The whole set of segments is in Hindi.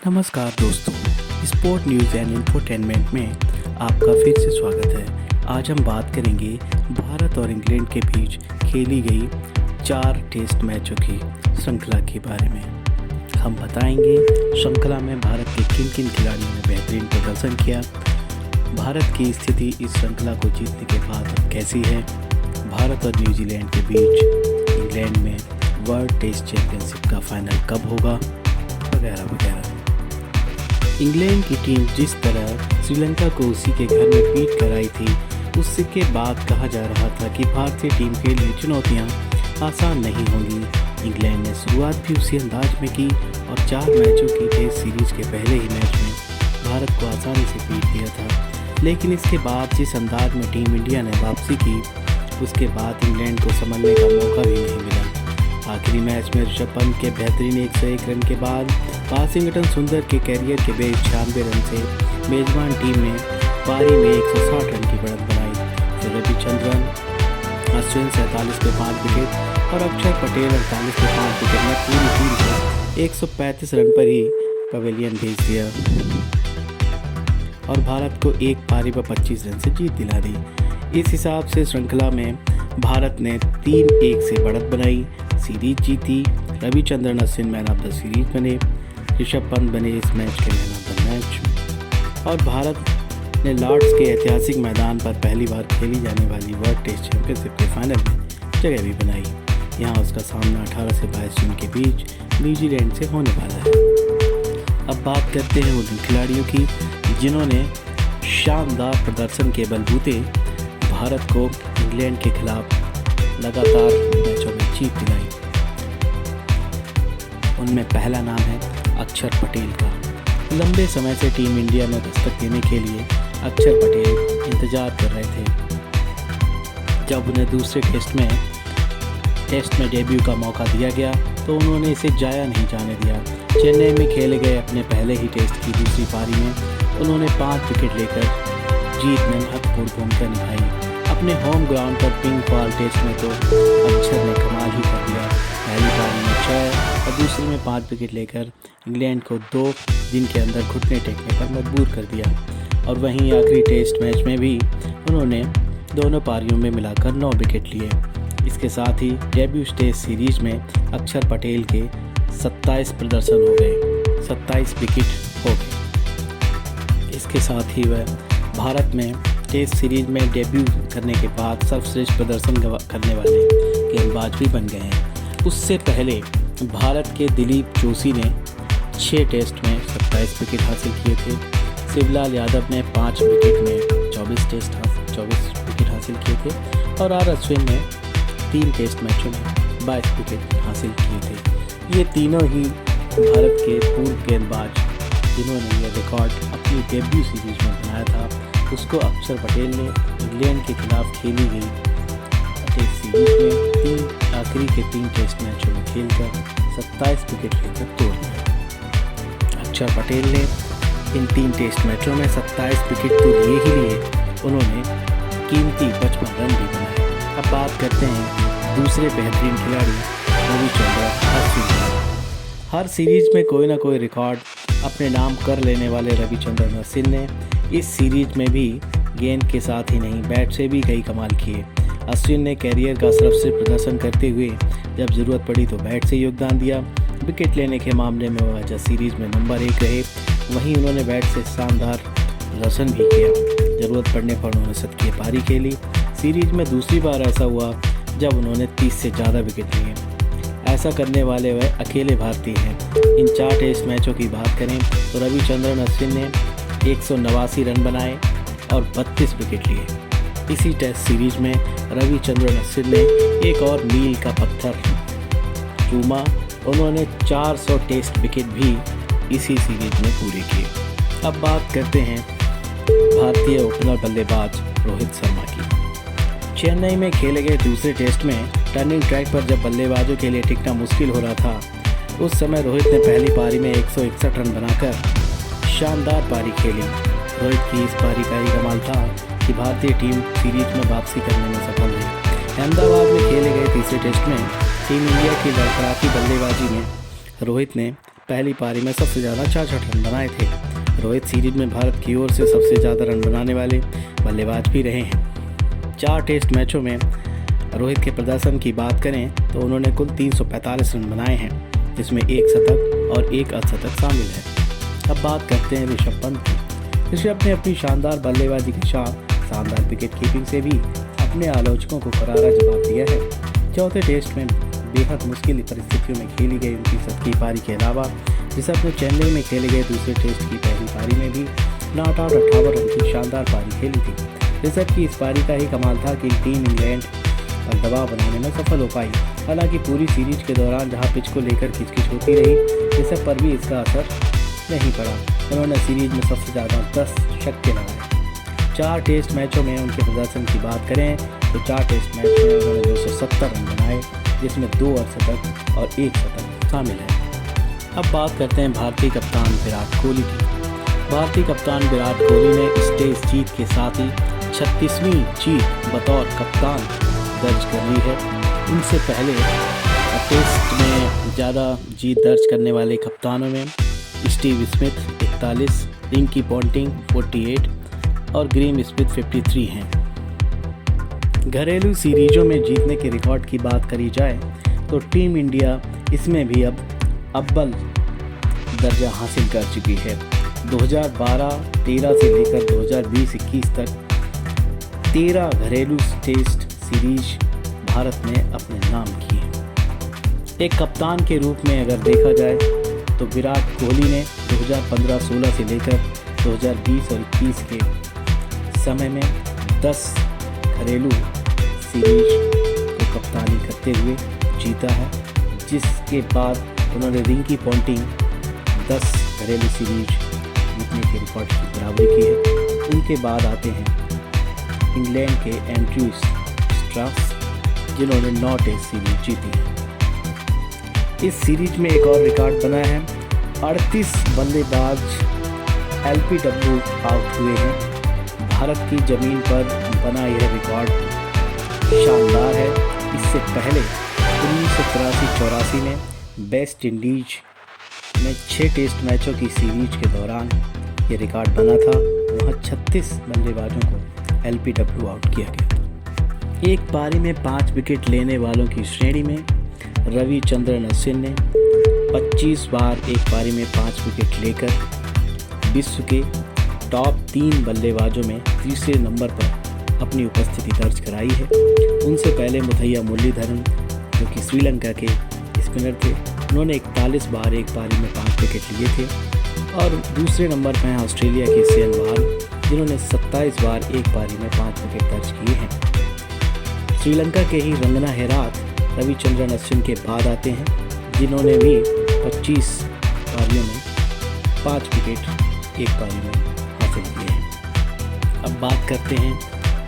नमस्कार दोस्तों, स्पोर्ट न्यूज़ एंड इंफोटेनमेंट में आपका फिर से स्वागत है। आज हम बात करेंगे भारत और इंग्लैंड के बीच खेली गई 4 टेस्ट मैचों की श्रृंखला के बारे में। हम बताएंगे श्रृंखला में भारत के किन किन खिलाड़ियों ने बेहतरीन प्रदर्शन किया, भारत की स्थिति इस श्रृंखला को जीतने के बाद अब कैसी है, भारत और न्यूजीलैंड के बीच इंग्लैंड में वर्ल्ड टेस्ट चैंपियनशिप का फाइनल कब होगा, वगैरह वगैरह। इंग्लैंड की टीम जिस तरह श्रीलंका को उसी के घर में पीट कर आई थी, उसके बाद कहा जा रहा था कि भारतीय टीम के लिए चुनौतियां आसान नहीं होंगी। इंग्लैंड ने शुरुआत भी उसी अंदाज में की और 4 मैचों की टेस्ट सीरीज के पहले ही मैच में भारत को आसानी से पीट दिया था। लेकिन इसके बाद जिस अंदाज में टीम इंडिया ने वापसी की, उसके बाद इंग्लैंड को संभलने का मौका भी नहीं मिला। आखिरी मैच में ऋषभ पंत के बेहतरीन 101 रन के बाद वाशिंगटन सुंदर के कैरियर के बेस 96 रन से मेजबान टीम ने पारी में 160 रन की बढ़त बनाई। फिर रविचंद्रन अश्विन 47 पे 5 विकेट और अक्षर पटेल 48 पे 5 विकेट में पूरी टीम को 135 रन पर ही पवेलियन भेज दिया और भारत को एक पारी पर 25 रन से जीत दिला दी। इस हिसाब से श्रृंखला में भारत ने 3-1 से बढ़त बनाई, सीरीज जीती। Ravichandran Ashwin man of the series बने, ऋषभ पंत बने इस मैच के मैन ऑफ द मैच और भारत ने लॉर्ड्स के ऐतिहासिक मैदान पर पहली बार खेली जाने वाली वर्ल्ड टेस्ट चैंपियनशिप के फाइनल में जगह भी बनाई। यहाँ उसका सामना 18 से 22 जून के बीच न्यूजीलैंड से होने वाला है। अब बात करते हैं उन खिलाड़ियों की जिन्होंने शानदार प्रदर्शन के बलबूते भारत को इंग्लैंड के खिलाफ लगातार मैचों में जीत दिलाई। उनमें पहला नाम है अक्षर पटेल का। लंबे समय से टीम इंडिया में दस्तक देने के लिए अक्षर पटेल इंतजार कर रहे थे। जब उन्हें दूसरे टेस्ट में डेब्यू का मौका दिया गया तो उन्होंने इसे जाया नहीं जाने दिया। चेन्नई में खेले गए अपने पहले ही टेस्ट की दूसरी पारी में उन्होंने 5 विकेट लेकर जीत में महत्वपूर्ण भूमिका निभाई। अपने होम ग्राउंड पर पिंक बॉल टेस्ट में तो अक्षर ने कमाल ही कर दिया। पहली पारी में 6 और दूसरी में 5 विकेट लेकर इंग्लैंड को 2 दिन के अंदर घुटने टेकने पर मजबूर कर दिया और वहीं आखिरी टेस्ट मैच में भी उन्होंने दोनों पारियों में मिलाकर 9 विकेट लिए। इसके साथ ही डेब्यू टेस्ट सीरीज में अक्षर पटेल के 27 प्रदर्शन हो गए, 27 विकेट हो गए। इसके साथ ही वह भारत में टेस्ट सीरीज में डेब्यू करने के बाद सर्वश्रेष्ठ प्रदर्शन करने वाले गेंदबाज भी बन गए हैं। उससे पहले भारत के दिलीप जोशी ने 6 टेस्ट में 27 विकेट हासिल किए थे। शिवलाल यादव ने 5 विकेट में 24 विकेट हासिल किए थे और अश्विन ने 3 टेस्ट मैचों में 22 विकेट हासिल किए थे। ये तीनों ही भारत के पूर्व गेंदबाज जिन्होंने यह रिकॉर्ड अपनी डेब्यू सीरीज में बनाया था, उसको अक्षर पटेल ने इंग्लैंड के खिलाफ खेली गई टेस्ट सीरीज में आखिरी के 3 टेस्ट मैचों में खेलकर 27 विकेट लेकर तोड़ दिया। अक्षर पटेल ने इन 3 टेस्ट मैचों में 27 विकेट तो लिए ही लिए, उन्होंने कीमती 55 रन भी बनाए। अब बात करते हैं दूसरे बेहतरीन खिलाड़ी रविचंद्रन अश्विन। हर सीरीज में कोई ना कोई रिकॉर्ड अपने नाम कर लेने वाले रविचंद्रन अश्विन ने इस सीरीज में भी गेंद के साथ ही नहीं, बैट से भी कई कमाल किए। अश्विन ने कैरियर का सर्वश्रेष्ठ प्रदर्शन करते हुए जब ज़रूरत पड़ी तो बैट से योगदान दिया। विकेट लेने के मामले में वह सीरीज में नंबर 1 रहे, वहीं उन्होंने बैट से शानदार प्रदर्शन भी किया। ज़रूरत पड़ने पर उन्होंने शतकीय पारी खेली। सीरीज में दूसरी बार ऐसा हुआ जब उन्होंने 30 से ज़्यादा विकेट लिए। ऐसा करने वाले वह अकेले भारतीय हैं। इन 4 टेस्ट मैचों की बात करें तो रविचंद्रन अश्विन ने 189 रन बनाए और 32 विकेट लिए। इसी टेस्ट सीरीज में रविचंद्रन अश्विन ने एक और मील का पत्थर चूमा, उन्होंने 400 टेस्ट विकेट भी इसी सीरीज में पूरे किए। अब बात करते हैं भारतीय ओपनर बल्लेबाज रोहित शर्मा की। चेन्नई में खेले गए दूसरे टेस्ट में टर्निंग ट्रैक पर जब बल्लेबाजों के लिए टिकना मुश्किल हो रहा था, उस समय रोहित ने पहली पारी में 161 रन बनाकर शानदार पारी खेली। रोहित की इस पारी का ही कमाल था कि भारतीय टीम सीरीज में वापसी करने में सफल रही। अहमदाबाद में खेले गए तीसरे टेस्ट में टीम इंडिया की लड़खड़ाती बल्लेबाजी में रोहित ने पहली पारी में सबसे ज़्यादा 66 रन बनाए थे। रोहित सीरीज में भारत की ओर से सबसे ज़्यादा रन बनाने वाले बल्लेबाज भी रहे हैं। 4 टेस्ट मैचों में रोहित के प्रदर्शन की बात करें तो उन्होंने कुल 345 रन बनाए हैं, जिसमें 1 शतक और 1 अर्धशतक शामिल है। अब बात करते हैं ऋषभ पंत की। ऋषभ ने अपनी शानदार बल्लेबाजी के साथ शानदार विकेट कीपिंग से भी अपने आलोचकों को करारा जवाब दिया है। चौथे टेस्ट में बेहद मुश्किल परिस्थितियों में खेली गई उनकी 7वीं पारी के अलावा ऋषभ ने चेन्नई में खेले गए दूसरे टेस्ट की पहली पारी में भी नॉट आउट 58 रन की शानदार पारी खेली थी। ऋषभ की इस पारी का ही कमाल था कि टीम इंग्लैंड पर दबाव बनाने में सफल हो पाई। हालांकि पूरी सीरीज के दौरान जहां पिच को लेकर खिचखिच होती रही, ऋषभ पर भी इसका असर नहीं पड़ा। उन्होंने सीरीज में सबसे ज़्यादा 10 छक्के लगाए। 4 टेस्ट मैचों में उनके प्रदर्शन की बात करें तो 4 टेस्ट मैच में उन्होंने 270 रन बनाए, जिसमें 2 अर्धशतक और 1 शतक शामिल है। अब बात करते हैं भारतीय कप्तान विराट कोहली की। भारतीय कप्तान विराट कोहली ने इस टेस्ट जीत के साथ ही 36वीं जीत बतौर कप्तान दर्ज कर ली है। उनसे पहले टेस्ट में ज़्यादा जीत दर्ज करने वाले कप्तानों में स्टीव स्मिथ 41, रिंकी पॉन्टिंग 48 और ग्रेम स्मिथ 53 हैं। घरेलू सीरीजों में जीतने के रिकॉर्ड की बात करी जाए तो टीम इंडिया इसमें भी अब अव्वल दर्जा हासिल कर चुकी है। 2012-13 से लेकर 2020-21 तक 13 घरेलू टेस्ट सीरीज भारत ने अपने नाम की है। एक कप्तान के रूप में अगर देखा जाए तो विराट कोहली ने 2015-16 से लेकर 2020 और 21 के समय में 10 घरेलू सीरीज को कप्तानी करते हुए जीता है, जिसके बाद उन्होंने रिंकी पॉन्टिंग 10 घरेलू सीरीज जीतने के रिकॉर्ड की बराबरी की है। उनके बाद आते हैं इंग्लैंड के एंड्रयू स्ट्रास, जिन्होंने 9 टेस्ट सीरीज जीती है। इस सीरीज में एक और रिकॉर्ड बना है। 38 बल्लेबाज LPW आउट हुए हैं। भारत की ज़मीन पर बना यह रिकॉर्ड शानदार है। इससे पहले 1983-84 में वेस्ट इंडीज में 6 टेस्ट मैचों की सीरीज के दौरान ये रिकॉर्ड बना था। वहाँ 36 बल्लेबाजों को LPW आउट किया गया था। एक पारी में 5 विकेट लेने वालों की श्रेणी में रविचंद्रन अश्विन ने 25 बार एक पारी में 5 विकेट लेकर विश्व के टॉप 3 बल्लेबाजों में तीसरे नंबर पर अपनी उपस्थिति दर्ज कराई है। उनसे पहले मुथैया मुरलीधरन, जो कि श्रीलंका के स्पिनर थे, उन्होंने 41 बार एक पारी में 5 विकेट लिए थे। और दूसरे नंबर पर हैं ऑस्ट्रेलिया के शेन वॉर्न, जिन्होंने 27 बार एक पारी में 5 विकेट दर्ज किए हैं। श्रीलंका के ही रंगना हेराथ रविचंद्रन अश्विन के बाद आते हैं, जिन्होंने भी 25 पारियों में 5 विकेट एक पारी में हासिल किए हैं। अब बात करते हैं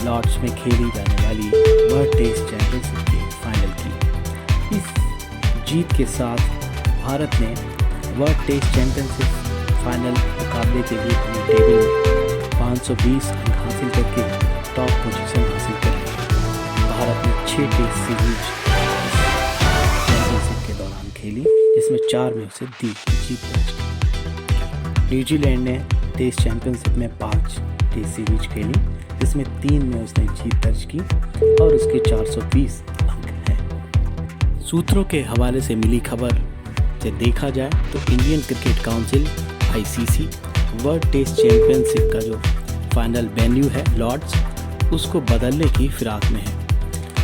लॉर्ड्स में खेली जाने वाली वर्ल्ड टेस्ट चैंपियनशिप के फाइनल की। इस जीत के साथ भारत ने वर्ल्ड टेस्ट चैंपियनशिप फाइनल मुकाबले के लिए अपनी टेबल में 520 अंक हासिल करके टॉप पोजीशन हासिल कर ली है। भारत ने 6 टेस्ट सीरीज चैंपियनशिप के दौरान खेली, जिसमें 4 में उसे जीत दर्ज की। न्यूजीलैंड ने टेस्ट चैंपियनशिप में 5 टेस्ट सीरीज खेली, जिसमें 3 में उसने जीत दर्ज की और उसके 420 अंक हैं। सूत्रों के हवाले से मिली खबर से देखा जाए तो Indian cricket council ICC world test championship का जो फाइनल वेन्यू है लॉर्ड्स, उसको बदलने की फिराक में है।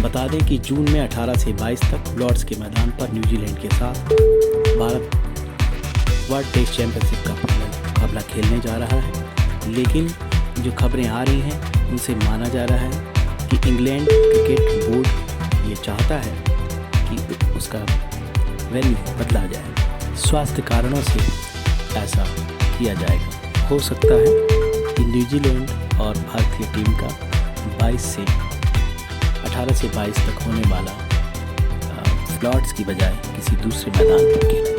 बता दें कि जून में 18 से 22 तक लॉर्ड्स के मैदान पर न्यूजीलैंड के साथ भारत वर्ल्ड टेस्ट चैंपियनशिप का मुकाबला खेलने जा रहा है। लेकिन जो खबरें आ रही हैं उनसे माना जा रहा है कि इंग्लैंड क्रिकेट बोर्ड ये चाहता है कि उसका वेन्यू बदला जाए। स्वास्थ्य कारणों से ऐसा किया जाएगा। हो सकता है कि न्यूजीलैंड और भारतीय टीम का 18 से 22 तक होने वाला लॉर्ड्स की बजाय किसी दूसरे मैदान पर खेला